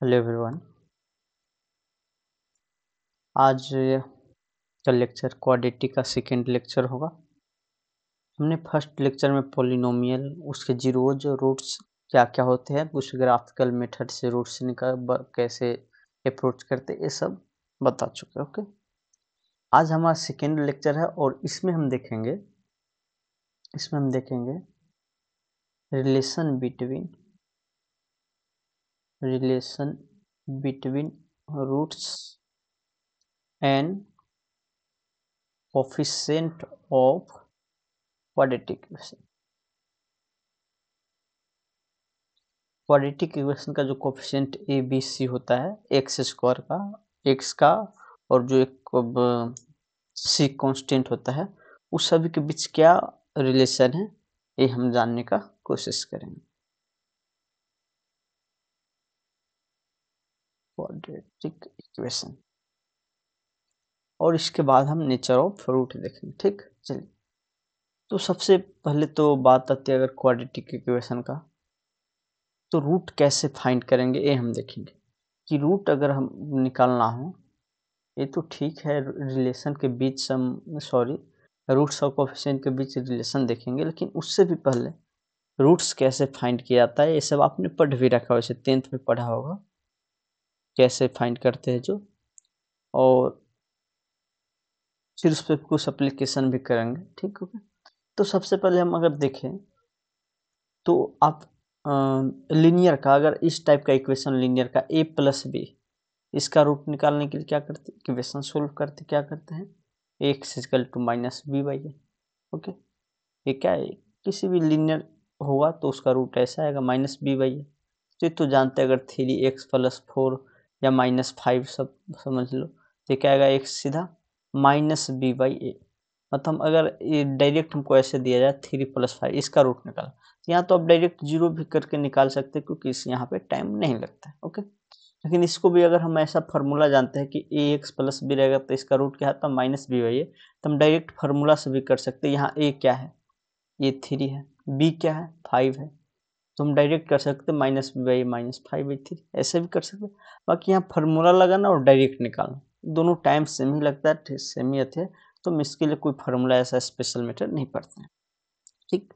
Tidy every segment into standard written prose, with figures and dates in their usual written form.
Hello everyone. आज का lecture quadratic का सेकेंड लेक्चर होगा। हमने फर्स्ट लेक्चर में पॉलिनोमियल, उसके जीरोज और रूट्स क्या क्या होते हैं, उस ग्राफिकल मेथड से रूट्स कैसे अप्रोच करते, ये सब बता चुके। ओके, आज हमारा सेकेंड लेक्चर है और इसमें हम देखेंगे relation between roots and coefficient of quadratic equation. Quadratic equation का जो कोफिशिएंट ए बी सी होता है, एक्स स्क्वायर का, एक्स का, और जो एक सी कांस्टेंट होता है, उस सभी के बीच क्या रिलेशन है, ये हम जानने का कोशिश करेंगे। क्वाड्रेटिक इक्वेशन, और इसके बाद हम नेचर ऑफ रूट देखेंगे। ठीक, चलिए। तो सबसे पहले तो बात आती है अगर क्वाड्रेटिक इक्वेशन का, तो रूट कैसे फाइंड करेंगे ये हम देखेंगे। कि रूट अगर हम निकालना हो, ये तो ठीक है, रिलेशन के बीच हम रूट्स और कोफिशिएंट के बीच रिलेशन देखेंगे, लेकिन उससे भी पहले रूट्स कैसे फाइंड किया जाता है ये सब आपने पढ़ भी रखा, वैसे 10th में पढ़ा होगा कैसे फाइंड करते हैं जो, और फिर उस पर कुछ एप्लीकेशन भी करेंगे। ठीक है, तो सबसे पहले हम अगर देखें तो आप लीनियर का, अगर इस टाइप का इक्वेशन लीनियर का a प्लस बी, इसका रूट निकालने के लिए क्या करते हैं, इक्वेशन सोल्व करते क्या करते हैं, X equal to minus B by A. Okay, ये क्या है, किसी भी लीनियर होगा तो उसका रूट ऐसा आएगा माइनस बी बाई ए। तो ये तो जानते हैं, अगर 3x प्लस 4 या -5 सब समझ लो, तो क्या आएगा, एक्स सीधा माइनस बी बाई ए। मतलब अगर ये डायरेक्ट हमको ऐसे दिया जाए 3 + 5, इसका रूट निकाला, तो यहाँ तो आप डायरेक्ट जीरो भी करके निकाल सकते हैं, क्योंकि इस यहाँ पे टाइम नहीं लगता है। ओके, लेकिन इसको भी अगर हम ऐसा फार्मूला जानते हैं कि ए एक्स प्लस बी रहेगा तो इसका रूट क्या है, तो माइनस बी बाई ए, तो हम डायरेक्ट फार्मूला से भी कर सकते हैं। यहाँ ए क्या है, ये 3 है, बी क्या है, 5 है, तो हम डायरेक्ट कर सकते हैं -b/-5/3, ऐसे भी कर सकते हैं। बाकी यहाँ फार्मूला लगाना और डायरेक्ट निकालना, दोनों टाइम सेम ही लगता है, सेम ही है, तो हम इसके लिए कोई फार्मूला ऐसा स्पेशल मेथड नहीं पढ़ते हैं। ठीक,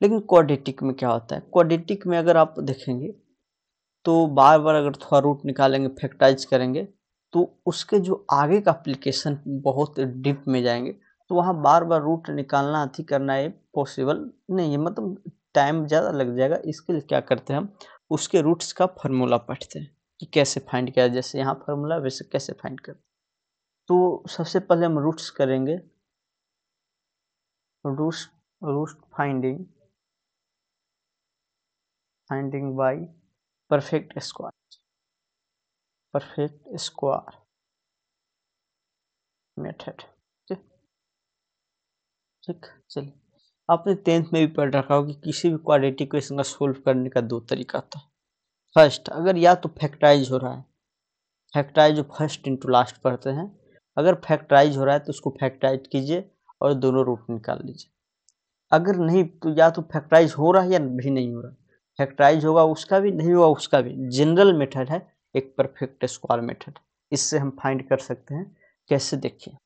लेकिन क्वाड्रेटिक में क्या होता है, क्वाड्रेटिक में अगर आप देखेंगे तो बार बार अगर थोड़ा रूट निकालेंगे, फैक्टराइज करेंगे, तो उसके जो आगे का एप्लीकेशन बहुत डीप में जाएंगे, तो वहाँ बार बार रूट निकालना अथी करना ये पॉसिबल नहीं है, मतलब टाइम ज़्यादा लग जाएगा। इसके लिए क्या करते हैं, हम उसके रूट्स का फार्मूला पढ़ते हैं कि कैसे फाइंड किया, जैसे यहाँ फार्मूला वैसे कैसे फाइंड करते हैं। तो सबसे पहले हम रूट्स करेंगे, roots root finding by perfect square method. ठीक, चलिए। आपने 10th में भी पढ़ रखा हो कि किसी भी क्वाड्रेटिक इक्वेशन का सोल्व करने का दो तरीका था। फर्स्ट, अगर या तो फैक्टराइज हो रहा है, फैक्टराइज जो फर्स्ट इंटू लास्ट पढ़ते हैं, अगर फैक्टराइज हो रहा है तो उसको फैक्टराइज कीजिए और दोनों रूट निकाल लीजिए। अगर नहीं तो या तो फैक्टराइज हो रहा है या भी नहीं हो रहा, फैक्टराइज होगा उसका भी, नहीं होगा उसका भी। जनरल मेथड है एक परफेक्ट स्क्वायर मेथड, इससे हम फाइंड कर सकते हैं। कैसे, देखिए।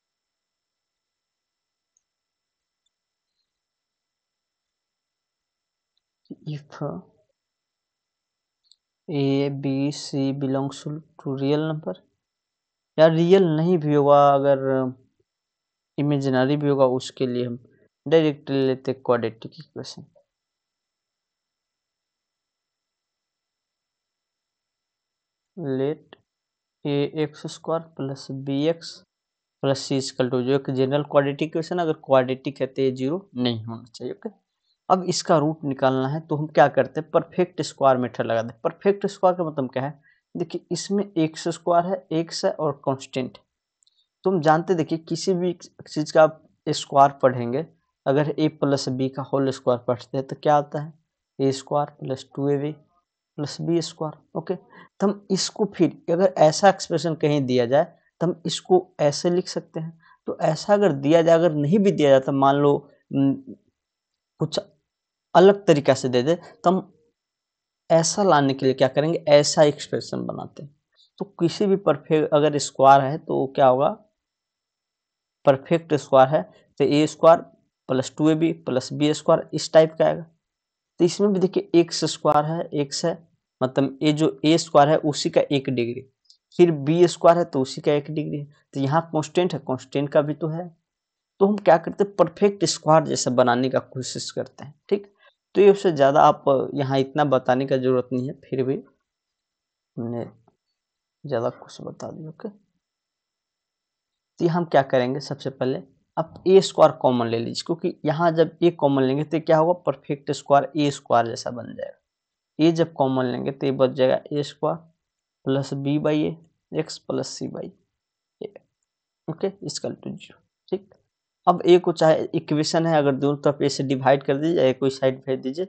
If A B C belongs to real number, या रियल नहीं भी होगा, अगर इमेजिनरी भी होगा, उसके लिए हम डायरेक्ट ले लेते quadratic equation. Let A X square plus B x plus C equal to, जो एक जनरल क्वाड्रेटिक इक्वेशन, अगर क्वाड्रेटिक है तो ये जीरो नहीं होना चाहिए। ओके, अब इसका रूट निकालना है तो हम क्या करते हैं, परफेक्ट स्क्वायर मेथड लगाते हैं। परफेक्ट स्क्वायर का मतलब क्या है, देखिए इसमें एक्स स्क्वायर है, एक्स है और कांस्टेंट। तुम जानते, देखिए किसी भी चीज का आप स्क्वायर पढ़ेंगे, अगर ए प्लस बी का होल स्क्वायर पढ़ते हैं तो क्या आता है, a square plus 2ab plus b square. Okay, तो हम इसको फिर अगर ऐसा एक्सप्रेशन कहीं दिया जाए तो हम इसको ऐसे लिख सकते हैं। तो ऐसा अगर दिया जाए, अगर नहीं भी दिया जाता, मान लो कुछ अलग तरीका से दे दे, तो हम ऐसा लाने के लिए क्या करेंगे, ऐसा एक्सप्रेशन बनाते हैं। तो किसी भी परफेक्ट अगर स्क्वायर है तो क्या होगा, परफेक्ट स्क्वायर है तो a square plus 2ab plus b square इस टाइप का आएगा। तो इसमें भी देखिए एक्स स्क्वायर है, एक्स है, मतलब ये जो ए स्क्वायर है उसी का 1 डिग्री, फिर बी स्क्वायर है तो उसी का 1 डिग्री है। तो यहाँ कांस्टेंट है, कांस्टेंट का भी तो है। तो हम क्या करते हैं, परफेक्ट स्क्वायर जैसा बनाने का कोशिश करते हैं, ठीक। तो ये उससे ज़्यादा आप यहाँ इतना बताने का जरूरत नहीं है, फिर भी हमने ज़्यादा कुछ बता दिया। ओके, तो यहाँ हम क्या करेंगे, सबसे पहले आप ए स्क्वायर कॉमन ले लीजिए, क्योंकि यहाँ जब ए कॉमन लेंगे तो क्या होगा, परफेक्ट स्क्वायर ए स्क्वायर जैसा बन जाएगा। ए जब कॉमन लेंगे तो ये बच जाएगा a square plus B by a x plus c by A. Okay, इसका टू 0, ठीक। अब ए को चाहे इक्वेशन है, अगर दोनों तरफ ए से डिवाइड कर दीजिए, ए कोई साइड भेज दीजिए,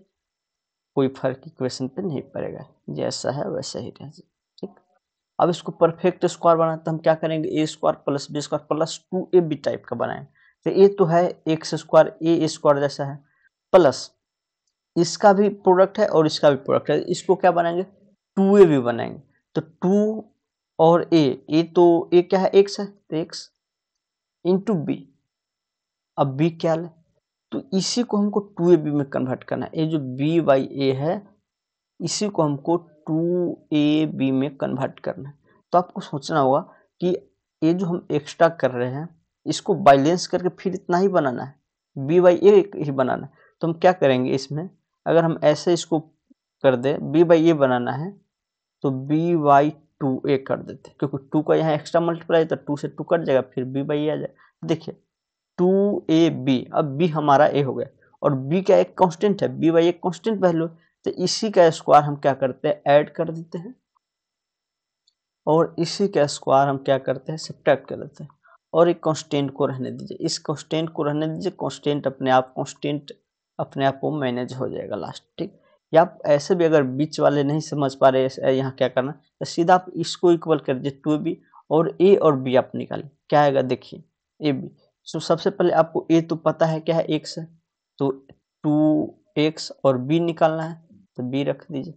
कोई फर्क इक्वेशन पे नहीं पड़ेगा, जैसा है वैसा ही रह जाए, ठीक। अब इसको परफेक्ट स्क्वायर बनाए तो हम क्या करेंगे, a square plus b square plus 2ab type का बनाएंगे। तो ये तो है एक्स स्क्वायर ए स्क्वायर जैसा है, प्लस इसका भी प्रोडक्ट है और इसका भी प्रोडक्ट है, इसको क्या बनाएंगे, 2ab बनाएंगे। तो 2 और ए तो ए क्या है, एक्स है, तो एक्स इंटू बी। अब बी क्या है, तो इसी को हमको 2ab में कन्वर्ट करना है। ये जो b बाई ए है इसी को हमको 2ab में कन्वर्ट करना है। तो आपको सोचना होगा कि ये जो हम एक्स्ट्रा कर रहे हैं इसको बैलेंस करके फिर इतना ही बनाना है, b बाई ए ही बनाना है। तो हम क्या करेंगे इसमें, अगर हम ऐसे इसको कर दे, b बाई ए बनाना है तो b बाई 2a कर देते, क्योंकि 2 का यहाँ एक्स्ट्रा मल्टीप्लाई तो 2 से 2 कट जाएगा, फिर b बाई ए आ जाएगा। देखिए 2ab, अब b हमारा a हो गया और b का एक कांस्टेंट है, b बाई एक कांस्टेंट वैल्यू, तो इसी का स्क्वायर हम क्या करते हैं, ऐड कर देते हैं, और इसी का स्क्वायर हम क्या करते हैं, सब्ट्रैक्ट कर देते हैं, और एक कांस्टेंट को रहने दीजिए, इस कांस्टेंट को रहने दीजिए, कांस्टेंट अपने आप वो मैनेज हो जाएगा लास्ट, ठीक। या आप ऐसे भी अगर बीच वाले नहीं समझ पा रहे यहाँ क्या करना, तो सीधा आप इसको इक्वल कर दीजिए 2ab, और a और b आप निकालिए, क्या आएगा देखिए, ab। तो सबसे पहले आपको a तो पता है क्या है, x है, तो 2x और b निकालना है, तो b रख दीजिए,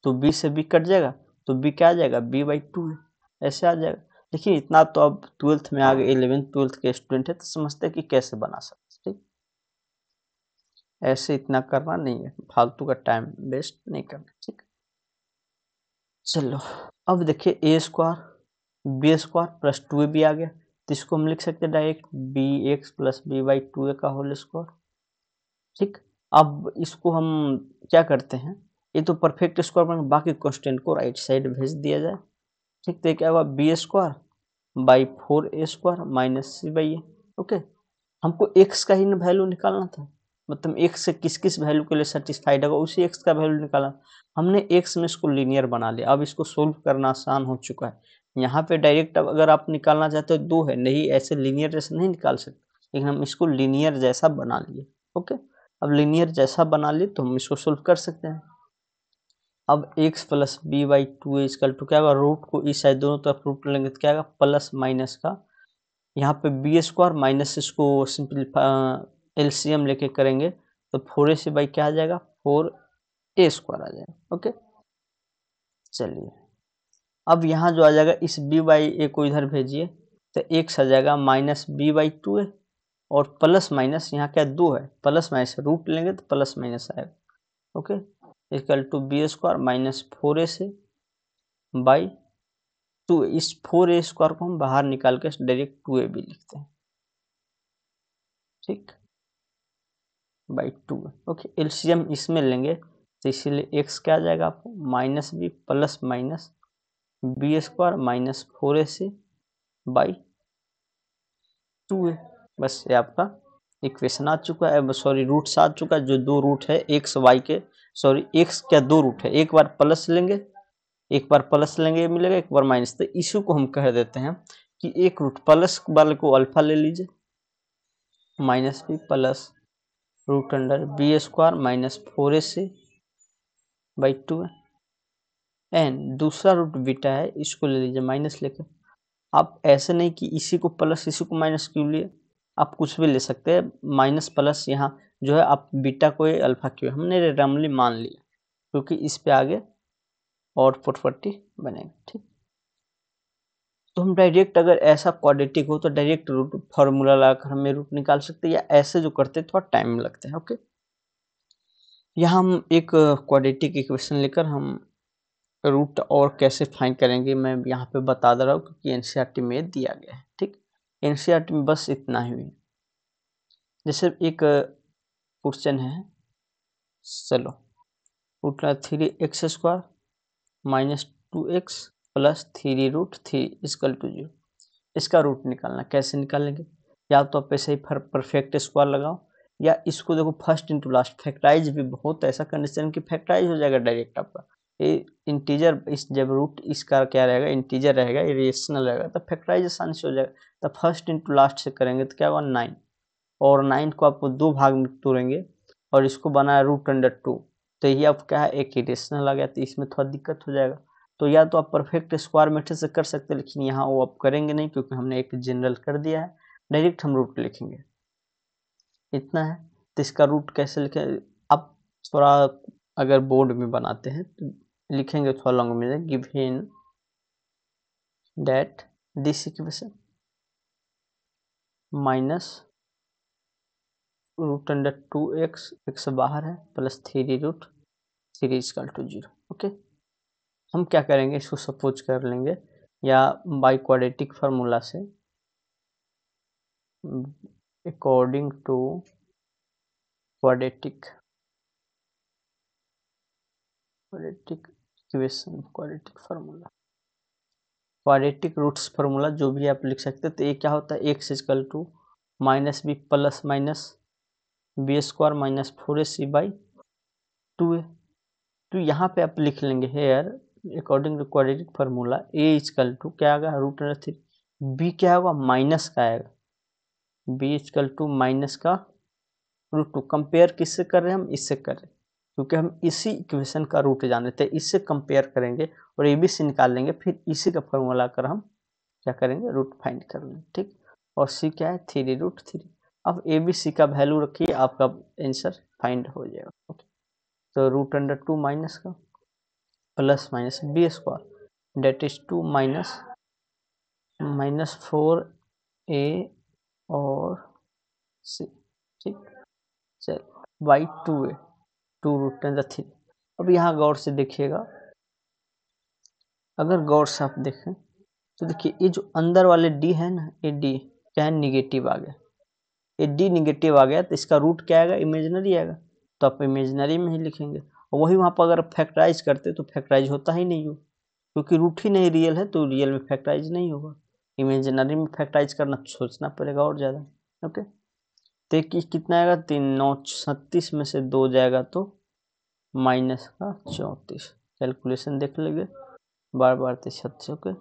तो b से b कट जाएगा, तो b क्या आ जाएगा, b बाई 2 है, ऐसे आ जाएगा। देखिए इतना तो अब 12th में आ गए, 11th 12th के स्टूडेंट है तो समझते हैं कि कैसे बना सकते, ठीक। ऐसे इतना करना नहीं है, फालतू का टाइम वेस्ट नहीं करना, ठीक। चलो अब देखिए a square b square plus 2ab आ गया, तो इसको हम लिख सकते हैं direct b x plus B by 2a का होल स्क्वायर, ठीक। अब इसको हम क्या करते हैं, ये तो परफेक्ट स्क्वायर बन, बाकी कांस्टेंट को राइट साइड भेज दिया जाए, ठीक। तो क्या हुआ, B square by 4a square minus C by A. Okay, हमको x का ही वैल्यू निकालना था, मतलब x से किस किस वैल्यू के लिए सेटिस्फाइड होगा उसी x का वैल्यू निकाला। हमने x में इसको लीनियर बना लिया, अब इसको सोल्व करना आसान हो चुका है। यहाँ पे डायरेक्ट अब अगर आप निकालना चाहते हो 2 है, नहीं ऐसे लीनियर जैसे नहीं निकाल सकते, लेकिन हम इसको लीनियर जैसा बना लिए। ओके, अब लीनियर जैसा बना लिए तो हम इसको सोल्व कर सकते हैं। अब x plus B by 2 equal to क्या होगा, रूट को इस साइड दोनों तरफ रूट लेंगे तो क्या होगा, प्लस माइनस का यहाँ पे बी स्क्वायर माइनस इसको सिंपली एलसीएम लेके करेंगे तो 4a से बाई क्या आ जाएगा, 4a स्क्वायर आ जाएगा। ओके, चलिए अब यहाँ जो आ जाएगा इस b बाई ए को इधर भेजिए, तो x आ जाएगा माइनस बी बाई 2a, और प्लस माइनस यहाँ क्या 2 है, प्लस माइनस रूट लेंगे तो प्लस माइनस आएगा। Okay, equal to B square minus 4a C by 2, इस 4a स्क्वायर को हम बाहर निकाल के डायरेक्ट 2ab लिखते हैं, ठीक, बाई 2। ओके, एलसीएम इसमें लेंगे तो इसीलिए x क्या आ जाएगा आपको, minus B plus minus B square minus 4a C by 2a। बस ये आपका इक्वेशन आ चुका है, सॉरी रूट्स आ चुका है, जो दो रूट है एक्स वाई के, सॉरी एक्स क्या दो रूट है, एक बार प्लस लेंगे एक बार प्लस लेंगे मिलेगा, एक बार माइनस, तो इसी को हम कह देते हैं कि एक रूट प्लस वाले को अल्फा ले लीजिए, minus B plus root under B square minus 4a C by 2 and दूसरा रूट बीटा है, इसको ले लीजिए माइनस लेकर। आप ऐसे नहीं कि इसी को प्लस इसी को माइनस क्यों लिए, आप कुछ भी ले सकते हैं, माइनस प्लस यहाँ जो है आप बीटा को अल्फा क्यों, हमने रैंडमली मान लिया। क्योंकि इस पे आगे और प्रॉपर्टी बनेगी। ठीक, तो हम डायरेक्ट अगर ऐसा क्वाड्रेटिक हो तो डायरेक्ट रूट फॉर्मूला लगाकर हमें रूट निकाल सकते हैं, या ऐसे जो करते थोड़ा टाइम लगता है। ओके, यहाँ हम एक क्वाड्रेटिक इक्वेशन लेकर हम रूट और कैसे फाइंड करेंगे मैं यहाँ पे बता दे रहा हूँ, क्योंकि एनसीईआरटी में दिया गया है। ठीक, एनसीईआरटी में बस इतना ही है। जैसे एक क्वेश्चन है, चलो, root 3x² -2x plus 3√3 equal to 0। इसका रूट निकालना, कैसे निकालेंगे? या तो आप ऐसे ही परफेक्ट स्क्वायर लगाओ, या इसको देखो फर्स्ट इंटू लास्ट फैक्टराइज भी बहुत ऐसा कंडीशन कि फैक्टराइज हो जाएगा डायरेक्ट आपका। ये इंटीजर, इस जब रूट इसका क्या रहेगा, इंटीजर रहेगा, ये रेशनल रहेगा, तो फैक्टराइज आसानी से हो जाएगा। तो फर्स्ट इंटू लास्ट से करेंगे तो क्या होगा 9, और 9 को आप दो भाग में तोड़ेंगे और इसको बनाया √2, तो ये अब क्या है, एक इरेशनल आ गया, तो इसमें थोड़ा दिक्कत हो जाएगा। तो या तो आप परफेक्ट स्क्वायर मेथड से कर सकते हैं, लेकिन यहाँ वो आप करेंगे नहीं, क्योंकि हमने एक जनरल कर दिया है। डायरेक्ट हम रूट लिखेंगे, इतना है। तो इसका रूट कैसे लिखें, आप थोड़ा अगर बोर्ड में बनाते हैं तो लिखेंगे थोड़ा लॉन्ग में, given that this equation minus √2x, x बाहर है, प्लस 3√3 इक्वल टू 0। ओके, हम क्या करेंगे, इसको सपोज कर लेंगे, या बाय क्वाड्रेटिक फार्मूला से, according to quadratic equation, quadratic formula, quadratic roots formula जो भी आप लिख सकते हैं। तो ये क्या होता है, x equal to -b plus minus b² -4ac/2a। तो यहाँ पे आप लिख लेंगे here according to quadratic formula a equal to क्या आएगा, √3, b क्या होगा, माइनस का आएगा, b इक्वल टू माइनस का √2। कंपेयर किससे कर रहे हैं हम, इससे कर रहे हैं, क्योंकि हम इसी इक्वेशन का रूट जाने थे, इससे कंपेयर करेंगे और ए बी सी निकाल लेंगे, फिर इसी का फॉर्मूला कर हम क्या करेंगे, रूट फाइंड कर लेंगे। ठीक, और सी क्या है, 3√3। अब ए बी सी का वैल्यू रखिए, आपका आंसर फाइंड हो जाएगा। ओके, तो √2 माइनस का plus minus b² that is 2 minus 4a और c। ठीक, चल बाई 2a, 2√3। अब यहाँ गौर से देखिएगा, अगर गौर से आप देखें तो देखिए ये जो अंदर वाले d है ना, ये d क्या है, निगेटिव आ गया, ये d निगेटिव आ गया, तो इसका रूट क्या आएगा, इमेजिनरी आएगा, तो आप इमेजिनरी में ही लिखेंगे। और वही वहाँ पर अगर फैक्टराइज करते तो फैक्टराइज होता ही नहीं हो, क्योंकि रूट ही नहीं रियल है, तो रियल में फैक्टराइज नहीं होगा। इमेजिनरी में फैक्टराइज करना सोचना पड़ेगा और ज़्यादा। ओके, तो ये कितना आएगा, 3×9=36 में से 2 जाएगा तो -34। कैलकुलेशन देख लेंगे, बार बार 36। ओके,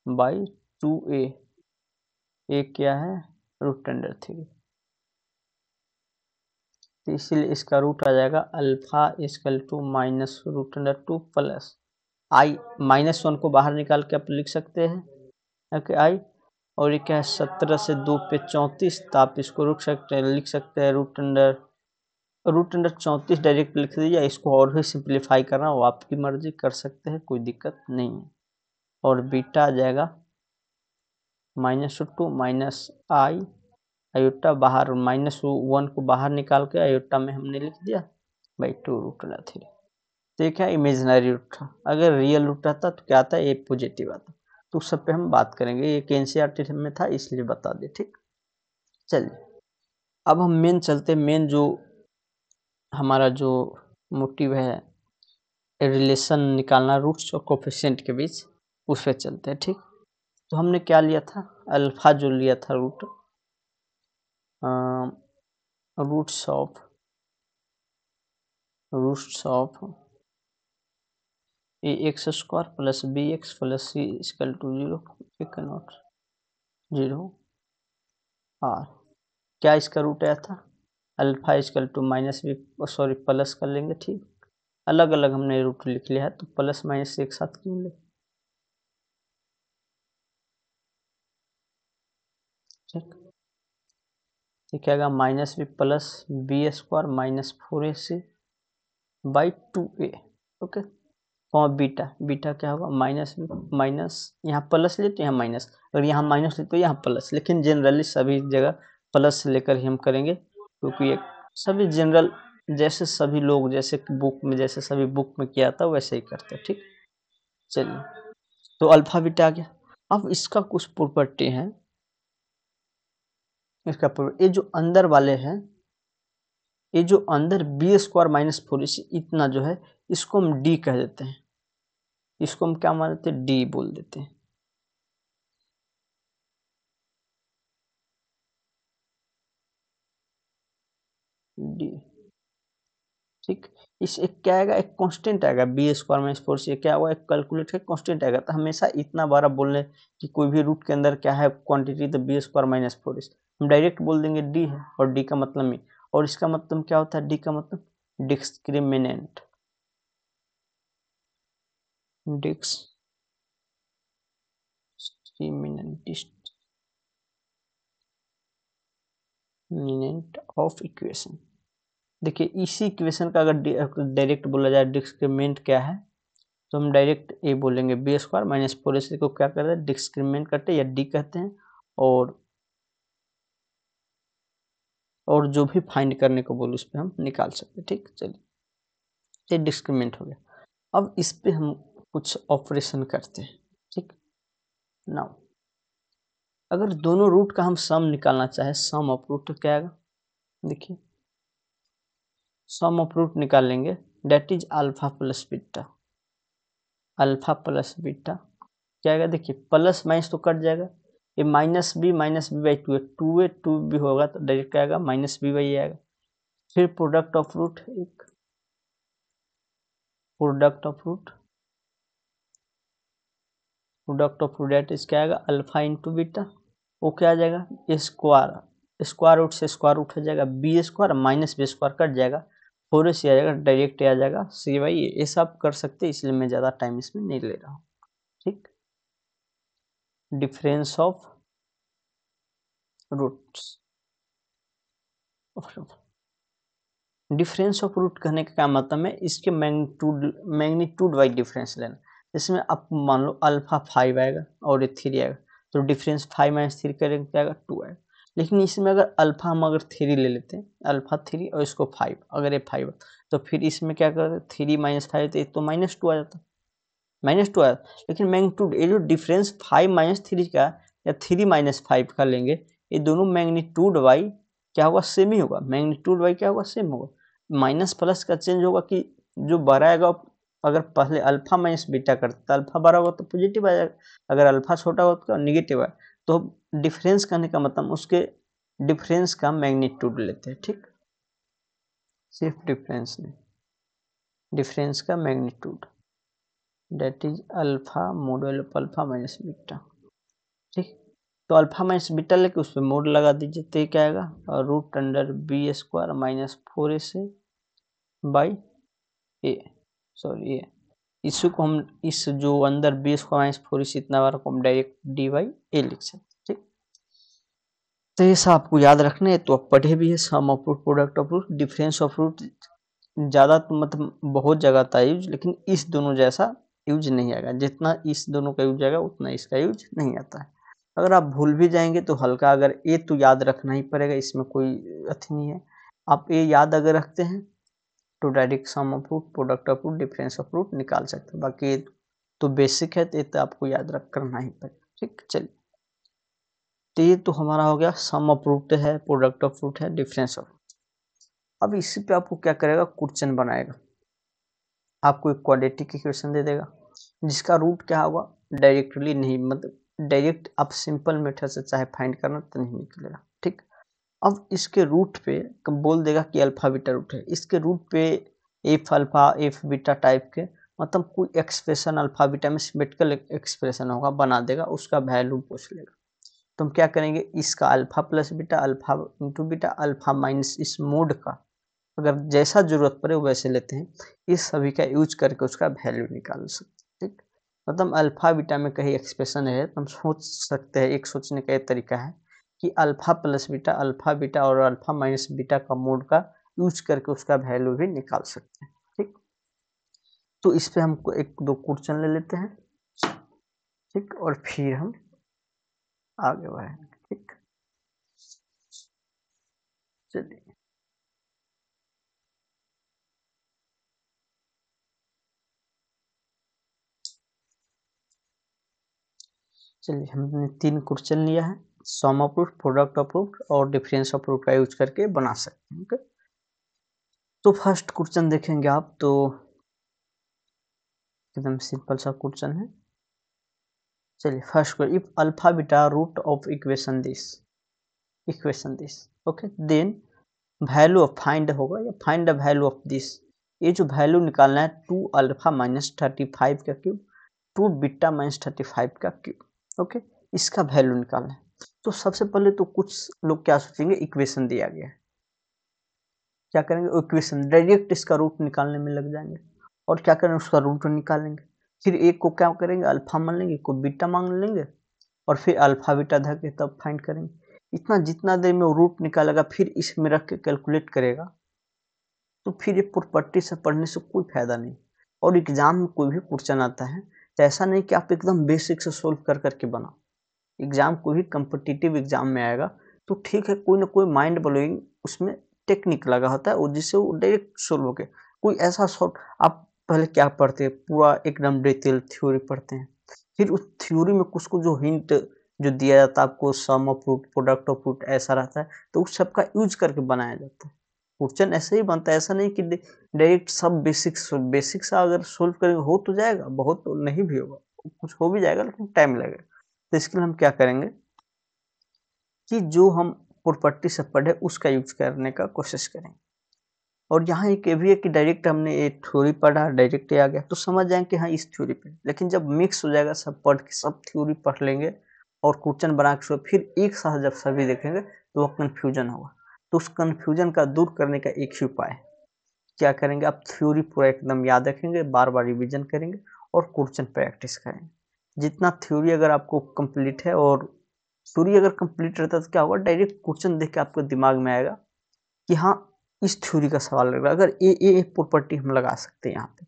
बाई 2a, ए क्या है, √3, तो इसलिए इसका रूट आ जाएगा अल्फा इक्वल टू -√2 प्लस आई, -1 को बाहर निकाल के आप लिख सकते हैं। ओके, आई, और ये क्या है, 17 से 2 पे 34, तो आप इसको रुक सकते हैं, लिख सकते हैं √34 डायरेक्ट लिख दीजिए। इसको और भी सिंप्लीफाई करना वो आपकी मर्जी, कर सकते हैं, कोई दिक्कत नहीं है। और बीटा आ जाएगा -2 माइनस आई, अयोटा बाहर, -1 को बाहर निकाल के अयोटा में हमने लिख दिया बाई 2√3। तो ये क्या इमेजिनरी रूट था, अगर रियल रूट रहता तो क्या आता है, ये पॉजिटिव आता। तो उस सब पे हम बात करेंगे, ये एनसीईआरटी में था इसलिए बता दे। ठीक, चलिए अब हम मेन चलते, मेन जो हमारा जो मोटिव है रिलेशन निकालना रूट्स और कोफिशिएंट के बीच, उस पर चलते हैं। ठीक, तो हमने क्या लिया था, अल्फा जो लिया था roots of ax² plus bx plus c equal to 0, एक नॉट 0 r, क्या इसका रूट आया था, alpha equal to -b, sorry plus कर लेंगे। ठीक, अलग अलग हमने रूट लिख लिया है, तो प्लस माइनस एक साथ क्यों ले। ठीक, तो क्या आएगा, -b plus b² -4ac/2a। Okay. और बीटा, बीटा क्या होगा माइनस, माइनस यहाँ प्लस ले तो यहाँ माइनस, अगर यहाँ माइनस ले तो यहाँ प्लस, लेकिन जनरली सभी जगह प्लस से लेकर ही हम करेंगे, क्योंकि ये सभी जनरल जैसे सभी लोग जैसे बुक में, जैसे सभी बुक में किया था वैसे ही करते हैं। ठीक, चलिए तो अल्फा बीटा आ गया। अब इसका कुछ प्रॉपर्टी है, इसका ये जो अंदर वाले हैं, ये जो अंदर बी स्क्वायर माइनस 4 इतना जो है, इसको हम डी कह देते हैं, इसको हम क्या मान देते हैं, डी बोल देते हैं। डी, ठीक। इस एक क्या आएगा, एक कांस्टेंट आएगा, बी स्क्वायर माइनस 4 से क्या होगा, एक कैलकुलेट का कांस्टेंट आएगा। तो हमेशा इतना बार बोलने कि कोई भी रूट के अंदर क्या है क्वांटिटी, तो बी स्क्वायर माइनस 4 हम डायरेक्ट बोल देंगे डी है, और डी का मतलब में, और इसका मतलब क्या होता है, डी का मतलब डिस्क्रिमिनेंट, डिस्क्रिमिनेंट ऑफ इक्वेशन। देखिए इसी इक्वेशन का अगर डायरेक्ट बोला जाए डिस्क्रिमिनेंट क्या है, तो हम डायरेक्ट ए बोलेंगे, बी स्क्वायर माइनस 4 को क्या करते हैं, डिस्क्रिमिनेंट करते हैं या डी कहते हैं, और जो भी फाइंड करने को बोले उस पर हम निकाल सकते हैं। ठीक, चलिए ये डिस्क्रिमिनेंट हो गया। अब इस पे हम कुछ ऑपरेशन करते हैं। ठीक, नाउ अगर दोनों रूट का हम सम निकालना चाहे, सम ऑफ रूट तो क्या आएगा, देखिए सम ऑफ रूट निकाल लेंगे, that is alpha plus beta, alpha plus beta क्या आएगा, देखिए प्लस माइनस तो कट जाएगा, ये माइनस बी बाई टू है, टू बी होगा तो डायरेक्ट क्या आएगा, माइनस बी बाई आएगा। फिर प्रोडक्ट ऑफ रूट, एक product of root, product of root that is क्या आएगा, अल्फा इंटू बीटा, वो क्या आ जाएगा, स्क्वायर, स्क्वायर रूट से स्क्वायर रूट हो जाएगा, B square minus B square cut जाएगा, 4ac आ जाएगा, डायरेक्ट आ जाएगा सी बाई ए। ये सब कर सकते हैं, इसलिए मैं ज़्यादा टाइम इसमें नहीं ले रहा हूँ। ठीक, difference of roots, difference of root कहने का क्या मतलब है, इसके मैग्नीट्यूड वाइज डिफरेंस लेना। इसमें आप मान लो अल्फा 5 आएगा और ये 3 आएगा, तो डिफरेंस 5 माइनस 3 करेंगे क्या आएगा, 2 आएगा। लेकिन इसमें अगर अल्फा हम अगर 3 ले लेते हैं, अल्फा 3 और इसको 5, अगर ये 5 तो फिर इसमें क्या करते, 3 माइनस 5 तो ये तो -2 आ जाता, -2 आया। लेकिन मैग्नीट्यूड ये जो डिफरेंस 5 माइनस 3 का या 3 माइनस 5 का लेंगे, ये दोनों मैग्नीट्यूड वाई क्या होगा, सेम ही होगा, मैग्नीट्यूड वाई क्या होगा, सेम होगा। माइनस प्लस का चेंज होगा कि जो बड़ा आएगा, अगर पहले अल्फा माइनस बीटा करते तो अल्फा बड़ा होगा तो पॉजिटिव आ जाएगा, अगर अल्फा छोटा होगा तो निगेटिव आए। तो डिफरेंस करने का मतलब उसके डिफरेंस का मैग्नीट्यूड लेते हैं। ठीक, सिर्फ डिफरेंस नहीं, डिफरेंस का magnitude, that is alpha model of alpha minus beta. ठीक, तो अल्फा माइनस बीटा लेके उस पर मोड लगा दीजिए, तो क्या आएगा, और root under B square minus 4ac by A, sorry ये इस को हम इस जो अंदर बी स्क्वायर माइनस 4ac इतना बार को हम डायरेक्ट डी बाई ए लिख सकते। ठीक, तो ये सब आपको याद रखना है, तो आप पढ़े भी है, sum of root, product of root, difference of root ज़्यादा तो मतलब बहुत जगह आता है यूज, लेकिन इस दोनों जैसा यूज नहीं आएगा, जितना इस दोनों का यूज आएगा उतना इसका यूज नहीं आता है। अगर आप भूल भी जाएंगे तो हल्का, अगर ये तो याद रखना ही पड़ेगा, इसमें कोई अथी नहीं है। आप ये याद अगर रखते हैं तो direct sum of root, product of root, difference of root निकाल सकते हैं। बाकी तो बेसिक है, तो ये तो आपको याद रख करना ही पड़ेगा। ठीक, चलिए तो ये तो हमारा हो गया, सम ऑफ रूट है, प्रोडक्ट ऑफ रूट है, डिफरेंस ऑफ। अब इसी पे आपको क्या करेगा, क्वेश्चन बनाएगा, आपको एक क्वाड्रेटिक इक्वेशन दे देगा जिसका रूट क्या होगा, डायरेक्टली नहीं, मतलब डायरेक्ट आप सिंपल मेथड से चाहे फाइंड करना तो नहीं निकलेगा। ठीक, अब इसके रूट पे बोल देगा कि अल्फा बीटा रूट है, इसके रूट पे F alpha F beta type के, मतलब कोई एक्सप्रेशन अल्फा बीटा में सिमेट्रिकल एक्सप्रेशन होगा, बना देगा, उसका वैल्यू पूछ लेगा। तो हम क्या करेंगे, इसका alpha plus beta, alpha into beta, alpha minus इस मोड का अगर जैसा जरूरत पड़े वैसे लेते हैं, इस सभी का यूज करके उसका वैल्यू निकाल सकते हैं। ठीक, मतलब अल्फा बीटा में कहीं एक्सप्रेशन है तो हम सोच सकते हैं, एक सोचने का एक तरीका है कि alpha plus beta, alpha beta और अल्फा माइनस बीटा का मोड का यूज करके उसका वैल्यू भी निकाल सकते हैं। ठीक, तो इस पे हमको एक दो क्वेश्चन ले लेते हैं, ठीक, और फिर हम आगे बढ़ेंगे, ठीक। चलिए चलिए हमने 3 क्वेश्चन लिया है, sum of root, product of root और डिफरेंस ऑफ रूट का यूज करके बना सकते हैं, ओके। तो फर्स्ट क्वेश्चन देखेंगे आप, तो एकदम सिंपल सा क्वेश्चन है। चलिए first question, if alpha beta root of equation this, okay, then value of find होगा या find the value of this. ये जो वैल्यू निकालना है 2 अल्फा माइनस 35 का क्यूब, 2 बीटा माइनस 35 का क्यूब, ओके, इसका वैल्यू निकालना है। तो सबसे पहले तो कुछ लोग क्या सोचेंगे, इक्वेशन दिया गया है, क्या करेंगे, इक्वेशन डायरेक्ट इसका रूट निकालने में लग जाएंगे, और क्या करेंगे, उसका रूट निकालेंगे, फिर एक को क्या करेंगे, अल्फा मान लेंगे, को बीटा मान लेंगे, और फिर अल्फा बीटा धर के तब फाइंड करेंगे। इतना जितना देर में वो रूट निकालेगा फिर इसमें रख के कैलकुलेट करेगा, तो फिर ये प्रॉपर्टी से पढ़ने से कोई फायदा नहीं। और एग्जाम में कोई भी क्वेश्चन आता है तो ऐसा नहीं कि आप एकदम बेसिक से सोल्व कर करके बनाओ। एग्जाम कोई भी कम्पिटिटिव एग्जाम में आएगा तो ठीक है, कोई ना कोई माइंड ब्लोइंग उसमें टेक्निक लगा होता है, और जिससे वो डायरेक्ट सोल्व हो गए। कोई ऐसा सोल्व, आप पहले क्या पढ़ते हैं, पूरा एकदम डिटेल थ्योरी पढ़ते हैं, फिर उस थ्योरी में कुछ को जो हिंट जो दिया जाता है आपको, sum of root, product of root ऐसा रहता है, तो उस सब का यूज करके बनाया जाता है। क्वेश्चन ऐसे ही बनता है, ऐसा नहीं कि डायरेक्ट सब बेसिक्स अगर सोल्व करेंगे हो तो जाएगा, बहुत तो नहीं भी होगा, कुछ हो भी जाएगा लेकिन टाइम लगेगा। तो इसके लिए हम क्या करेंगे कि जो हम प्रॉपर्टी से पढ़े उसका यूज करने का कोशिश करेंगे। और यहाँ एक ये भी है कि डायरेक्ट हमने ये थ्योरी पढ़ा, डायरेक्ट आ गया तो समझ जाएंगे कि हाँ इस थ्योरी पे, लेकिन जब मिक्स हो जाएगा, सब पढ़ के सब थ्योरी पढ़ लेंगे और क्वेश्चन बना के फिर एक साथ जब सभी देखेंगे तो वह कन्फ्यूजन होगा। तो उस कन्फ्यूजन का दूर करने का एक ही उपाय है, क्या करेंगे, आप थ्योरी पूरा एकदम याद रखेंगे, बार बार रिविजन करेंगे और क्वेश्चन प्रैक्टिस करेंगे। जितना थ्योरी अगर आपको कंप्लीट है, और थ्योरी अगर कंप्लीट रहता है तो क्या होगा, डायरेक्ट क्वेश्चन देख के आपको दिमाग में आएगा कि हाँ इस थ्योरी का सवाल लग रहा है, अगर ये प्रॉपर्टी हम लगा सकते हैं यहाँ पे,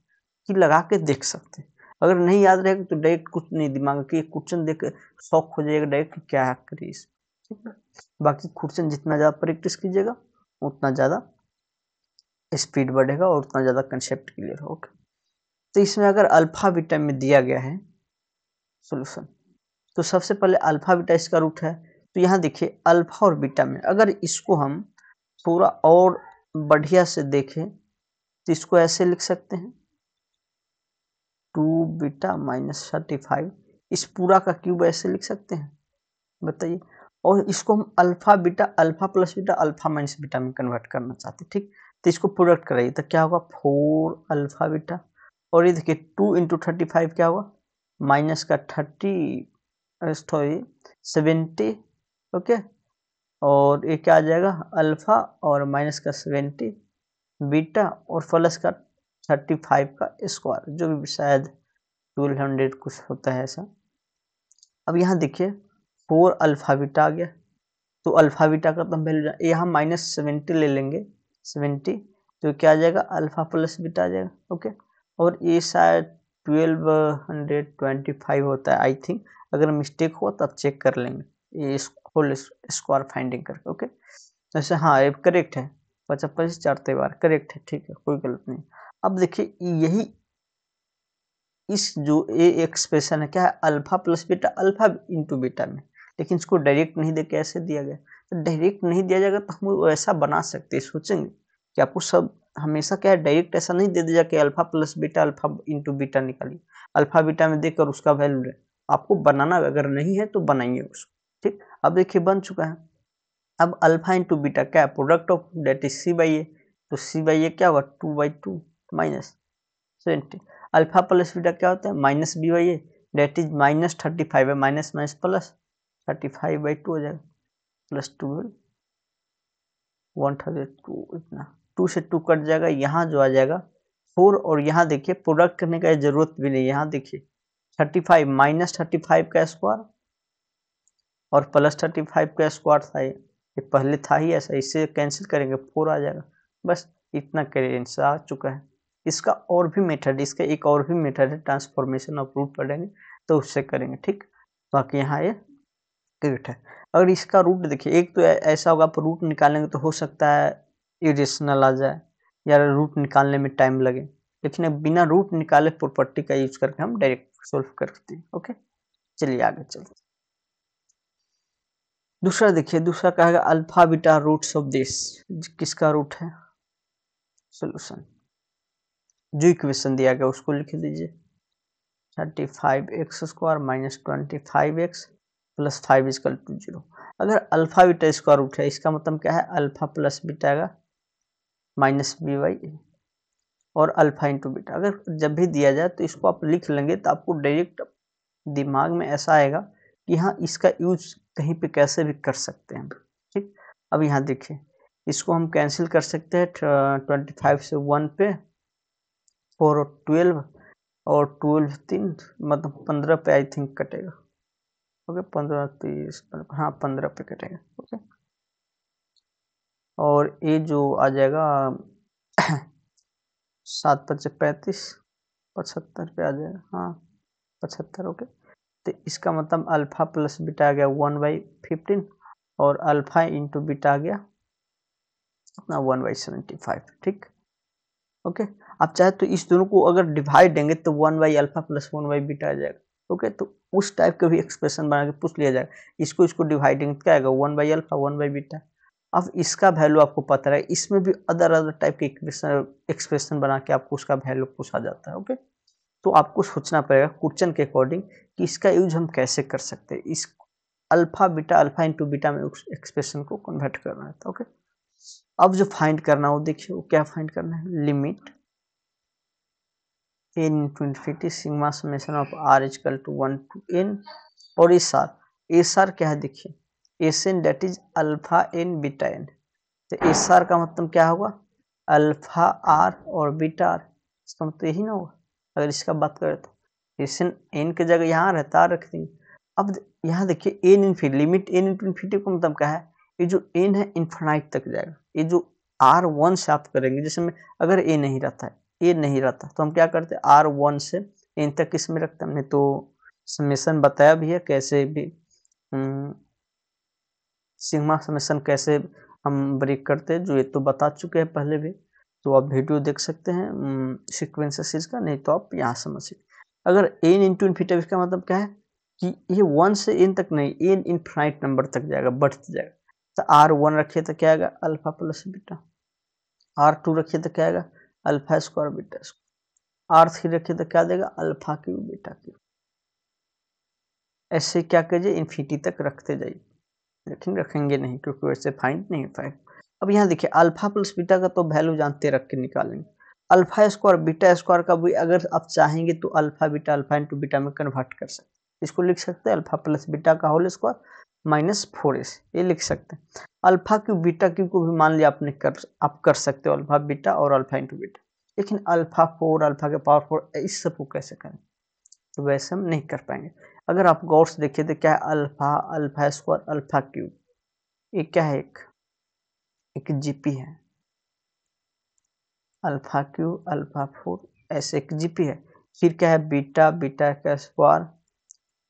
कि लगा के देख सकते हैं। अगर नहीं याद रहेगा तो डायरेक्ट कुछ नहीं दिमाग में, कि क्वेश्चन देख शौक हो जाएगा डायरेक्ट, क्या करिए इस, ठीक है। बाकी क्वेश्चन जितना ज़्यादा प्रैक्टिस कीजिएगा उतना ज़्यादा स्पीड बढ़ेगा और उतना ज़्यादा कंसेप्ट क्लियर होगा। तो इसमें अगर अल्फा बीटा में दिया गया है सोल्यूशन, तो सबसे पहले अल्फा बीटा इसका रूट है, तो यहाँ देखिए अल्फा और बीटा में अगर इसको हम थोड़ा और बढ़िया से देखें तो इसको ऐसे लिख सकते हैं, 2 बीटा माइनस 35, इस पूरा का क्यूब ऐसे लिख सकते हैं, बताइए। और इसको हम alpha plus beta, alpha minus beta में कन्वर्ट करना चाहते हैं, ठीक। तो इसको प्रोडक्ट कराइए तो क्या होगा, 4 अल्फा बीटा, और ये देखिए 2 इंटू 35 क्या होगा, माइनस का 70, ओके, और ये क्या आ जाएगा, अल्फा और माइनस का 70 बीटा और प्लस का 35 का स्क्वायर, जो भी शायद 1200 कुछ होता है ऐसा। अब यहाँ देखिए 4 अल्फा बीटा आ गया, तो अल्फा बीटा का तो वैल्यू यहाँ -70 ले लेंगे, 70, तो क्या आ जाएगा, अल्फा प्लस बीटा आ जाएगा, ओके। और ये शायद 1225 होता है आई थिंक, अगर मिस्टेक हो तब चेक कर लेंगे, ये होल स्क्वायर फाइंडिंग करके, ओके। वैसे हाँ ये करेक्ट है, 55 4 बार करेक्ट है, ठीक है, कोई गलत नहीं। अब देखिए यही इस जो ये एक्सप्रेशन है क्या है, alpha plus beta, alpha into beta में, लेकिन इसको डायरेक्ट नहीं दे के ऐसे दिया गया। तो डायरेक्ट नहीं दिया जाएगा तो हम ऐसा बना सकते हैं, सोचेंगे कि आपको सब हमेशा क्या है, डायरेक्ट ऐसा नहीं दे दिया कि alpha plus beta, alpha into beta निकालिए, अल्फा बीटा में देकर उसका वैल्यू ले, आपको बनाना अगर नहीं है तो बनाइए उसको, ठीक। अब देखिए बन चुका है। अब अल्फा इंटू बीटा क्या है, product of that is c by a, तो सी बाई ए क्या होगा, 2/2 माइनस 70। अल्फा प्लस बीटा क्या होता है, minus B by A, that is -35 है, माइनस माइनस प्लस 35/2 हो जाएगा, प्लस 12 132, इतना 2 से 2 कट जाएगा, यहाँ जो आ जाएगा 4, और यहाँ देखिए प्रोडक्ट करने का जरूरत भी नहीं, यहाँ देखिए 35 माइनस 35 का स्क्वायर और प्लस 35 का स्क्वायर था, ये पहले था ही ऐसा, इससे कैंसिल करेंगे 4 आ जाएगा, बस इतना करेंगे, आ चुका है। इसका और भी मेथड, इसका एक और भी मेथड है ट्रांसफॉर्मेशन ऑफ रूट पढ़ेंगे तो उससे करेंगे, ठीक। बाकी यहाँ ये 8 है। अगर इसका रूट देखिए, एक तो ऐसा होगा आप रूट निकालेंगे तो हो सकता है इरेशनल आ जाए या रूट निकालने में टाइम लगे, लेकिन अब बिना रूट निकाले प्रॉपर्टी का यूज करके हम डायरेक्ट सोल्व कर सकते हैं। ओके, चलिए आगे चलते। दूसरा देखिए, दूसरा कहेगा alpha beta roots of this, किसका रूट है सोल्यूशन। जो इक्वेशन दिया गया उसको लिख दीजिए, 35x² minus 25x plus 5 equal to 0। अगर अल्फा बीटा स्क्वायर रूट है, इसका मतलब क्या है, अल्फा प्लस बीटा का माइनस बी बाई ए और अल्फा इंटू बीटा। अगर जब भी दिया जाए तो इसको आप लिख लेंगे तो आपको डायरेक्ट दिमाग में ऐसा आएगा कि हाँ इसका यूज कहीं पे कैसे भी कर सकते हैं, ठीक। अब यहाँ देखिए, इसको हम कैंसिल कर सकते हैं, 25 से 1 पे 4 और 12 और 12 3 मतलब 15 पे आई थिंक कटेगा। ओके, 15 30 हाँ 15 पे कटेगा। ओके, और ये जो आ जाएगा 7 5 35 75 पे आ जाएगा, हाँ 75। ओके, तो इसका मतलब अल्फा प्लस बीटा आ गया 1/15 और अल्फा इंटू बीटा आ गया अपना 1/75, ठीक। ओके, आप चाहे तो इस दोनों को अगर डिवाइड देंगे तो 1/अल्फा प्लस 1/बीटा आ जाएगा। ओके, तो उस टाइप का भी एक्सप्रेशन बना के पूछ लिया जाएगा, इसको डिवाइडिंग क्या आएगा 1/अल्फा 1/बीटा। अब इसका वैल्यू आपको पता है, इसमें भी अदर टाइप के एक्सप्रेशन बना के आपको उसका वैल्यू पूछा जाता है। ओके, तो आपको सोचना पड़ेगा क्वेश्चन के अकॉर्डिंग कि इसका यूज हम कैसे कर सकते हैं, इस अल्फा इंटू बीटा में उस एक्सप्रेशन को कन्वर्ट करना है। ओके, अब जो फाइंड करना हो देखिए, वो क्या फाइंड करना है, limit n into infinity sigma summation of r equal to 1 to n और एस आर क्या है देखिए, S N that is alpha N beta N. तो एस आर का मतलब क्या होगा, अल्फा आर और बीटा आर, इसका मतलब यही ना होगा। अगर इसका बात करें तो एस एन के जगह यहाँ रहता आर रख देंगे। अब यहाँ देखिए N infinity, limit N into infinity का मतलब क्या है, ये जो एन है इन्फिनाइट तक जाएगा। ये जो आर 1 से आप करेंगे, जैसे में अगर ए नहीं रहता है, ए नहीं रहता तो हम क्या करते हैं, आर 1 से एन तक इसमें रखते हैं। हमने तो समेशन बताया भी है कैसे भी सिग्मा समेशन कैसे हम ब्रेक करते हैं, जो ये तो बता चुके हैं पहले भी, तो आप वीडियो देख सकते हैं सीक्वेंसेस का, नहीं तो आप यहाँ समझ सकते। अगर एन इंटू इन्फिनिटी का मतलब क्या है कि ये 1 से एन तक नहीं, एन इनफाइनाइट नंबर तक जाएगा, बढ़ते जाएगा। तो आर 1 रखिए तो क्या आएगा, अल्फा प्लस बीटा। आर 2 रखिए तो क्या आएगा, alpha square beta square. R 3 रखिए तो क्या देगा, अल्फा क्यूब बीटा क्यूब। ऐसे क्या कीजिए, इन्फिनिटी तक रखते जाइए, लेकिन रखेंगे नहीं क्योंकि वैसे फाइंड नहीं हो पाएगा। अब यहाँ देखिए, अल्फा प्लस बीटा का तो वैल्यू जानते रख के निकालेंगे। अल्फा स्क्वायर बीटा स्क्वायर का भी अगर आप चाहेंगे तो अल्फा इंटू बीटा में कन्वर्ट कर सकते हैं। इसको लिख सकते हैं अल्फा प्लस बीटा का होल स्क्वायर माइनस 4s, ये लिख सकते हैं। अल्फा क्यूब बीटा क्यूब को भी मान लिया आपने, आप कर सकते हो अल्फा बीटा और अल्फा इंटू बीटा, लेकिन अल्फा 4 अल्फा के पावर 4 इस सब को कैसे करें, तो वैसे हम नहीं कर पाएंगे। अगर आप गौर से देखिए तो क्या है, alpha alpha square alpha cube, ये क्या है, एक जीपी है, अल्फा क्यूब अल्फा 4 ऐसे एक जीपी है। फिर क्या है, बीटा बीटा का square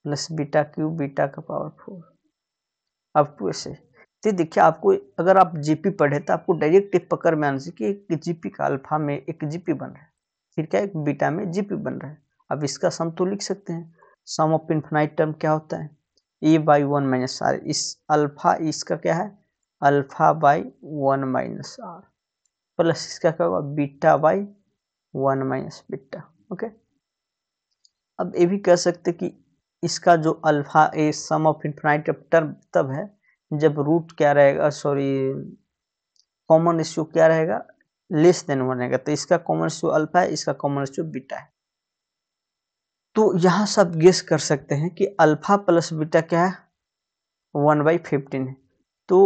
plus beta cube beta का पावर 4 अब टू ऐसे। तो देखिए, आपको अगर आप जीपी पढ़े तो आपको डायरेक्ट एक पकड़ में आना चाहिए कि एक जीपी का अल्फा में एक जीपी बन रहा है, फिर क्या एक बीटा में जीपी बन रहा है। अब इसका सम तो लिख सकते हैं, सम ऑफ इनफिनाइट टर्म क्या होता है, ए बाई 1 माइनस आर। इस अल्फा इसका क्या है, alpha by 1 minus R plus इसका क्या होगा, beta by 1 minus beta. Okay, अब ये भी कह सकते कि इसका जो alpha a sum of infinite term तब है जब रूट क्या रहेगा, सॉरी कॉमन रेशियो क्या रहेगा, लेस देन 1 रहेगा। तो इसका कॉमन रेशियो अल्फा है, इसका कॉमन रेशियो बीटा है। तो यहाँ सब गेस कर सकते हैं कि अल्फा प्लस बीटा क्या है, 1/15 है। तो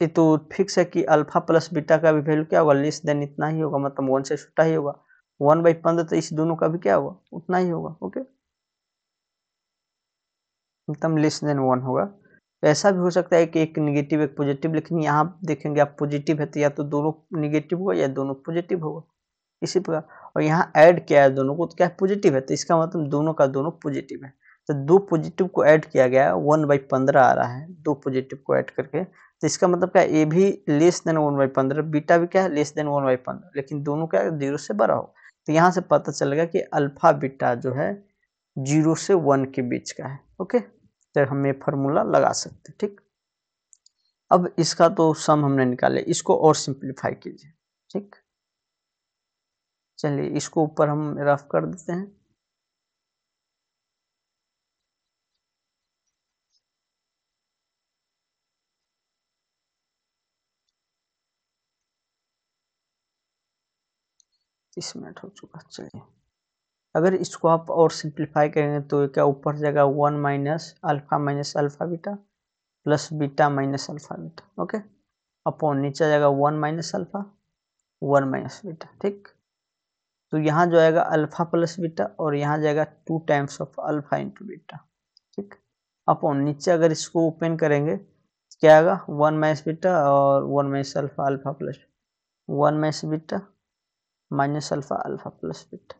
ये तो फिक्स है कि अल्फा प्लस बीटा का भी वैल्यू क्या होगा, लेस देन इतना ही होगा, मतलब 1 से छोटा ही होगा। 1/15 तो इस दोनों का भी क्या होगा, उतना ही होगा। ओके, एकदम लेस देन 1 होगा। ऐसा भी हो सकता है कि एक निगेटिव एक पॉजिटिव, लेकिन यहाँ देखेंगे आप पॉजिटिव है तो या तो दोनों निगेटिव होगा या दोनों पॉजिटिव होगा। इसी प्रकार, और यहाँ ऐड किया है दोनों को तो क्या है पॉजिटिव है, तो इसका मतलब दोनों का दोनों पॉजिटिव है। तो दो पॉजिटिव को ऐड किया गया है 1/15 आ रहा है, दो पॉजिटिव को ऐड करके, तो इसका मतलब क्या है ए भी लेस देन 1/15, बीटा भी क्या है लेस देन 1/15, लेकिन दोनों क्या है 0 से बड़ा हो। तो यहाँ से पता चलेगा कि अल्फा बीटा जो है 0 से 1 के बीच का है। ओके, तो हम ये फार्मूला लगा सकते हैं। ठीक, अब इसका तो सम हमने निकाले, इसको और सिंप्लीफाई कीजिए। ठीक, चलिए इसको ऊपर हम रफ कर देते हैं। तीस मिनट हो चुका। चलिए, अगर इसको आप और सिंप्लीफाई करेंगे तो क्या ऊपर जाएगा 1 minus alpha beta plus beta minus alpha beta. Okay, upon नीचे जाएगा 1 माइनस अल्फा 1 माइनस बीटा। ठीक, तो यहाँ जो आएगा अल्फा प्लस बीटा और यहाँ जाएगा 2 times of alpha into beta. ठीक, अपॉन नीचे अगर इसको ओपन करेंगे क्या आएगा 1 माइनस बीटा और 1 minus alpha alpha plus 1 minus beta minus alpha alpha plus beta.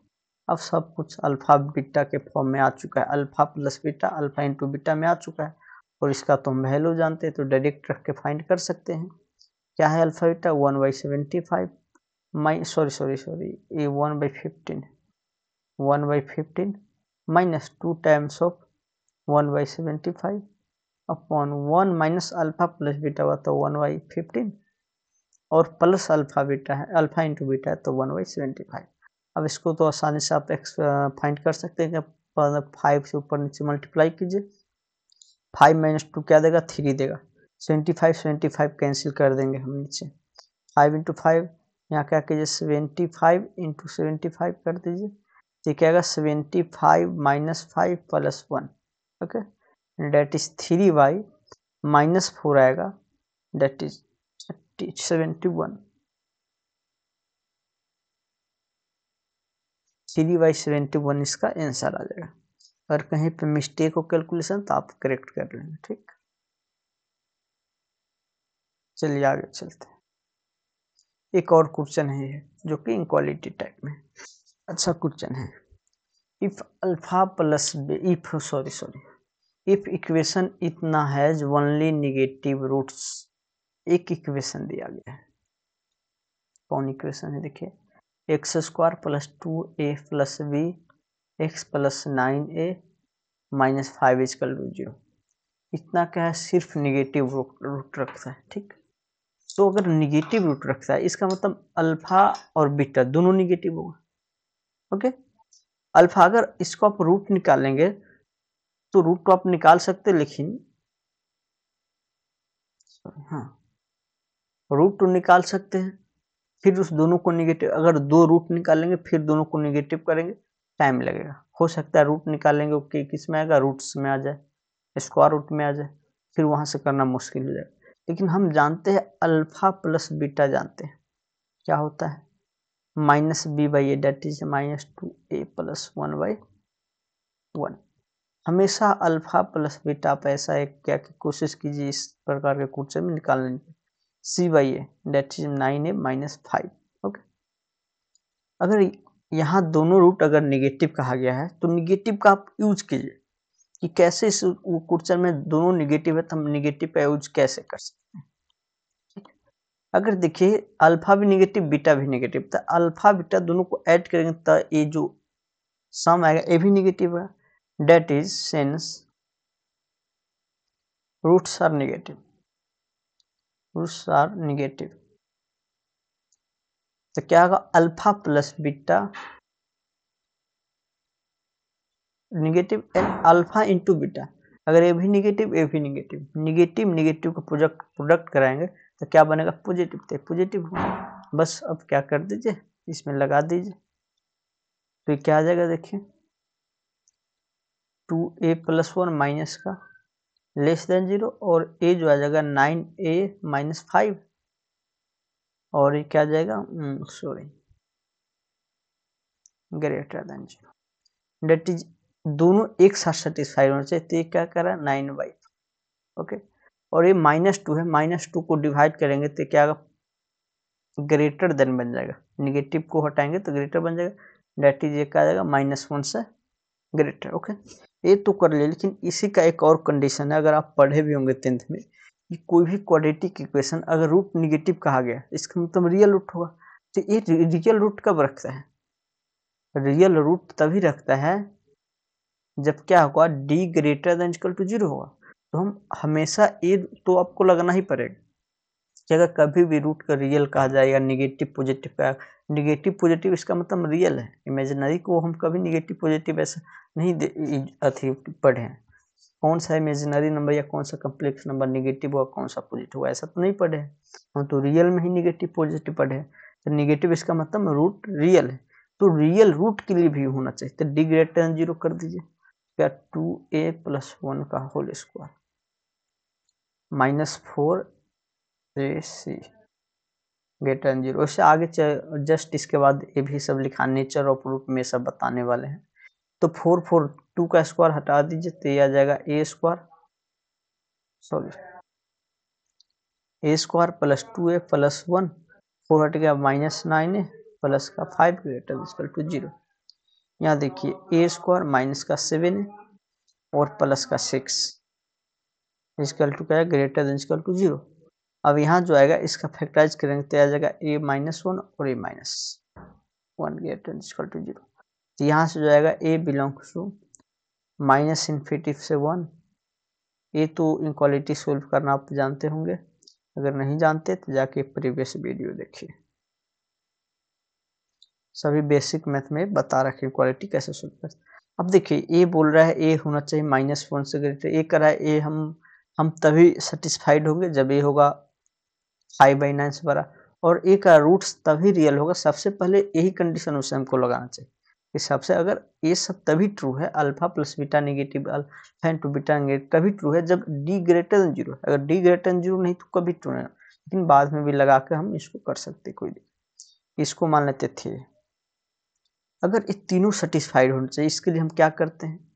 अब सब कुछ अल्फा बीटा के फॉर्म में आ चुका है, alpha plus beta alpha into beta में आ चुका है, और इसका तो हम वैल्यू जानते हैं तो डायरेक्ट रख के फाइंड कर सकते हैं। क्या है अल्फा बीटा 1/75 सॉरी ये 1/15 1/15 minus 2 times of 1/75 upon 1 minus alpha plus beta हुआ तो 1/15 और प्लस अल्फा बीटा है, अल्फा इंटू बीटा है तो 1/75। अब इसको तो आसानी से आप फाइंड कर सकते हैं कि 5 से ऊपर नीचे मल्टीप्लाई कीजिए, 5 माइनस 2 क्या देगा 3 देगा, 75 कैंसिल कर देंगे हम नीचे, 5 इंटू 5 यहाँ क्या कीजिए 75 इंटू 75 कर दीजिए, तो क्या आएगा 75 minus 5 plus 1। Okay, that is 3y minus 4 आएगा, डेट इज 71, 3/71 इसका आंसर आ जाएगा। अगर कहीं पे मिस्टेक हो कैलकुलेशन तो आप करेक्ट कर लेंगे। ठीक, चलिए आगे चलते हैं। एक और क्वेश्चन है ये जो कि इनक्वालिटी टाइप में अच्छा क्वेश्चन है। If alpha plus if equation इतना हैज ओनली नेगेटिव रूट्स, एक इक्वेशन दिया गया है, कौन इक्वेशन है देखिए, x² plus 2a plus b x plus 9a minus 5 equal to 0, इतना क्या है सिर्फ निगेटिव रूट रखता है। ठीक, तो अगर निगेटिव रूट रखता है इसका मतलब अल्फा और बीटा दोनों निगेटिव होगा। ओके, अल्फा अगर इसको आप रूट निकालेंगे तो रूट को आप निकाल सकते, लेकिन हाँ रूट तो निकाल सकते हैं, फिर उस दोनों को निगेटिव, अगर दो रूट निकालेंगे फिर दोनों को निगेटिव करेंगे टाइम लगेगा। हो सकता है रूट निकालेंगे ओके किस में आएगा रूट्स में आ जाए, स्क्वायर रूट में आ जाए, फिर वहां से करना मुश्किल हो जाएगा। लेकिन हम जानते हैं अल्फा प्लस बीटा जानते हैं क्या होता है, minus B by A that is -2a plus 1/1। हमेशा अल्फा प्लस बीटा आप ऐसा एक क्या की कोशिश कीजिए इस प्रकार के क्वेश्चन में निकालने की, c by A that is 9a minus 5। Okay, अगर यहाँ दोनों रूट अगर निगेटिव कहा गया है तो निगेटिव का आप यूज कीजिए कि कैसे इस क्वेश्चन में दोनों निगेटिव है तो हम निगेटिव का यूज कैसे कर सकते हैं। अगर देखिए अल्फा भी निगेटिव बीटा भी निगेटिव, तो अल्फा बीटा दोनों को ऐड करेंगे तो ये जो सम आएगा ये भी निगेटिव है, that is since roots are negative, roots are negative. तो क्या होगा alpha plus beta negative and alpha into beta, अगर ये भी निगेटिव ये भी निगेटिव, निगेटिव निगेटिव का प्रोडक्ट कराएंगे तो क्या बनेगा पॉजिटिव, तो पॉजिटिव होगा। बस अब क्या कर दीजिए इसमें लगा दीजिए, तो क्या आ जाएगा देखिए 2a प्लस 1 माइनस का लेस देन 0 और a जो आ जाएगा 9a माइनस 5 और ये क्या आ जाएगा sorry greater than 0, that is दोनों एक साथ सेटिस्फाई होना चाहिए, तो ये क्या कर रहा है 9/5। ओके, और ये -2 है, -2 को डिवाइड करेंगे तो क्या आएगा ग्रेटर देन बन जाएगा, निगेटिव को हटाएंगे तो ग्रेटर बन जाएगा, डेट इज क्या आ जाएगा -1 से ग्रेटर। ओके, ये तो कर लिया, लेकिन इसी का एक और कंडीशन है, अगर आप पढ़े भी होंगे 10th में, कि कोई भी क्वाड्रेटिक इक्वेशन अगर रूट निगेटिव कहा गया इसका मतलब रियल रूट होगा। तो ये रियल रूट कब रखता है? रियल रूट तभी रखता है जब क्या होगा, D greater than equal to 0 होगा। तो हम हमेशा ए तो आपको लगना ही पड़ेगा कि अगर कभी भी रूट का रियल कहा जाए या निगेटिव पॉजिटिव का, निगेटिव पॉजिटिव इसका मतलब रियल है, इमेजिनरी को हम कभी निगेटिव पॉजिटिव ऐसा नहीं अथी पढ़े हैं। कौन सा इमेजिनरी नंबर या कौन सा कम्प्लेक्स नंबर निगेटिव होगा, कौन सा पॉजिटिव होगा, ऐसा तो नहीं पढ़े हैं। हम तो रियल में ही निगेटिव पॉजिटिव पढ़े हैं। तो निगेटिव इसका मतलब रूट रियल है, तो रियल रूट के लिए भी होना चाहिए। तो डी ग्रेटर देन 0 कर दीजिए, क्या 2a + 1 का whole square -4ac greater than 0। उससे आगे जस्ट इसके बाद ये भी सब लिखा, नेचर ऑफ रूट में सब बताने वाले हैं। तो 2 का स्क्वायर हटा दीजिए तो ये आ जाएगा a² प्लस 2a + 1, 4 हट गया -9a प्लस का 5 ग्रेटर देन टू 0। यहाँ देखिए a² माइनस का 7a और प्लस का 6 इक्वल टू क्या है, ग्रेटर देन इक्वल टू 0। अब यहाँ जो आएगा इसका फैक्टराइज करेंगे तो आ जाएगा a - 1 और a - 1 greater than equal to 0। तो यहाँ से जो आएगा a बिलोंग्स टू -∞ से 1। ये तो इनक्वालिटी सोल्व करना आप जानते होंगे, अगर नहीं जानते तो जाके प्रीवियस वीडियो देखिए, सभी बेसिक मैथ में बता रखे इक्वालिटी कैसे सोल्व करते। अब देखिए ए बोल रहा है ए होना चाहिए -1 से ग्रेटर, ए कर रहा है ए हम तभी सेटिस्फाइड होंगे जब ए होगा 5/9 से बड़ा, और ए का रूट्स तभी रियल होगा। सबसे पहले यही कंडीशन उसे हमको लगाना चाहिए कि सबसे अगर ये सब तभी ट्रू है, alpha plus beta negative alpha into beta negative तभी ट्रू है जब डी ग्रेटर देन 0। अगर डी ग्रेटर देन 0 नहीं तो कभी ट्रू नहीं, लेकिन बाद में भी लगा के हम इसको कर सकते, कोई इसको मान लेते थे। अगर ये तीनों सेटिस्फाइड होने चाहिए, इसके लिए हम क्या करते हैं,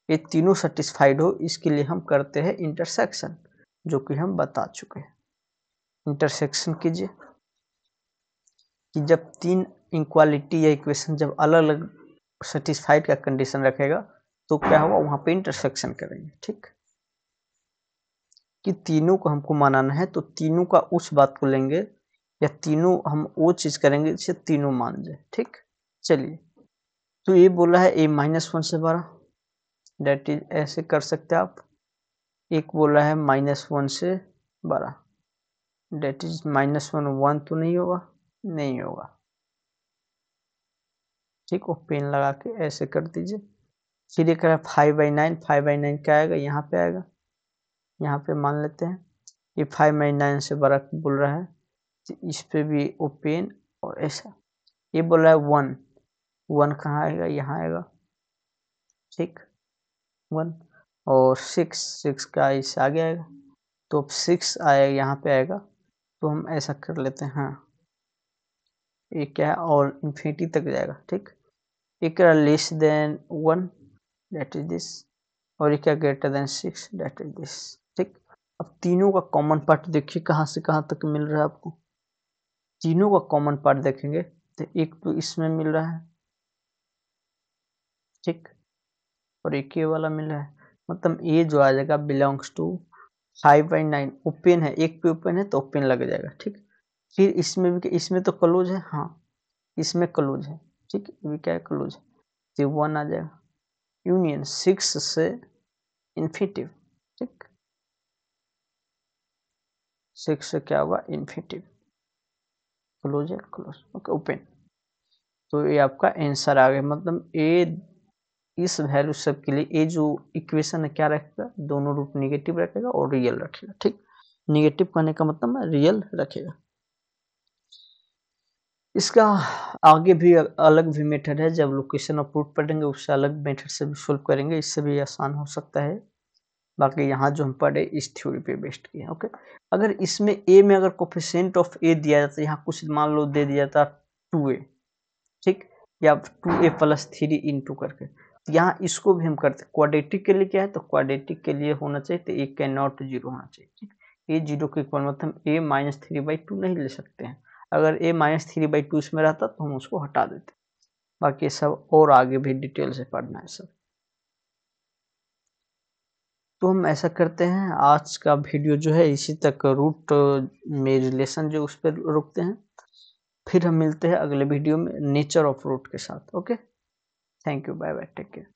ये तीनों सेटिस्फाइड हो इसके लिए हम करते हैं इंटरसेक्शन, जो कि हम बता चुके हैं। इंटरसेक्शन कीजिए कि जब तीन इक्वालिटी या इक्वेशन जब अलग अलग सेटिस्फाइड का कंडीशन रखेगा तो क्या होगा, वहां पे इंटरसेक्शन करेंगे। ठीक, कि तीनों को हमको मानाना है तो तीनों का उस बात को लेंगे या तीनों हम वो चीज करेंगे जिसे तीनों मान जाए। ठीक, चलिए, तो ये बोला है a -1 से बड़ा, डेट इज ऐसे कर सकते हैं आप। एक बोला है -1 से बड़ा, डेट इज -1 1 तो नहीं होगा, नहीं होगा। ठीक, वो पेन लगा के ऐसे कर दीजिए। फिर ये कह 5/9, 5/9 क्या आएगा, यहाँ पे आएगा, यहाँ पे मान लेते हैं ये 5/9 से बड़ा बोल रहा है, तो इस पे भी वो पेन और ऐसा। ये बोल रहा है 1 कहाँ आएगा, यहाँ आएगा। ठीक, 1 और 6 का इससे आगे आएगा, तो अब 6 आएगा यहाँ पे आएगा, तो हम ऐसा कर लेते हैं। हाँ, ये क्या है, और इन्फिनिटी तक जाएगा। ठीक, एक less than 1 that is this, और एक greater than 6 that is this. ठीक, अब तीनों का कॉमन पार्ट देखिए कहाँ से कहाँ तक मिल रहा है आपको। तीनों का कॉमन पार्ट देखेंगे तो एक तो इसमें मिल रहा है, ठीक, और एक ये वाला मिल रहा है, मतलब ये जो आ जाएगा बिलोंग्स टू 5/9। ओपन है, एक पे ओपन है तो ओपन लग जाएगा। ठीक, फिर इसमें भी, इसमें तो क्लोज है, हाँ इसमें क्लोज है। ठीक, ये क्या है, क्लोज है, तो 1 आ जाएगा। यूनियन 6 से इन्फिनिटिव। ठीक, 6 से क्या होगा, इन्फिनिटिव, क्लोज है, क्लोज, ओके, ओपन। तो ये आपका आंसर आ गया, मतलब ए इस वैल्यू सब के लिए ये जो इक्वेशन है क्या रखेगा, दोनों रूट निगेटिव रखेगा और रियल रखेगा। ठीक, निगेटिव कहने का मतलब रियल रखेगा। इसका आगे भी अलग भी मेथड है, जब लोकेशन ऑफ रूट पढ़ेंगे उससे अलग मेथड से भी सोल्व करेंगे, इससे भी आसान हो सकता है। बाकी यहाँ जो हम पढ़े इस थ्योरी पे बेस्ड किए। ओके, अगर इसमें ए में अगर कोफिशिएंट ऑफ ए दिया जाता, यहाँ कुछ मान लो दे दिया था 2a, ठीक, या 2a + 3 इंटू करके, यहाँ इसको भी हम करते। क्वाड्रेटिक के लिए क्या है, तो क्वाड्रेटिक के लिए होना चाहिए तो ए कैन नॉट 0 होना चाहिए। ठीक, ए 0 के इक्वल मतलब हम a - 3/2 नहीं ले सकते हैं। अगर a - 3/2 इसमें रहता तो हम उसको हटा देते। बाकी सब और आगे भी डिटेल से पढ़ना है सब। तो हम ऐसा करते हैं, आज का वीडियो जो है इसी तक, रूट में रिलेशन जो उस पर रुकते हैं। फिर हम मिलते हैं अगले वीडियो में नेचर ऑफ रूट के साथ। Okay, thank you, bye bye, take care.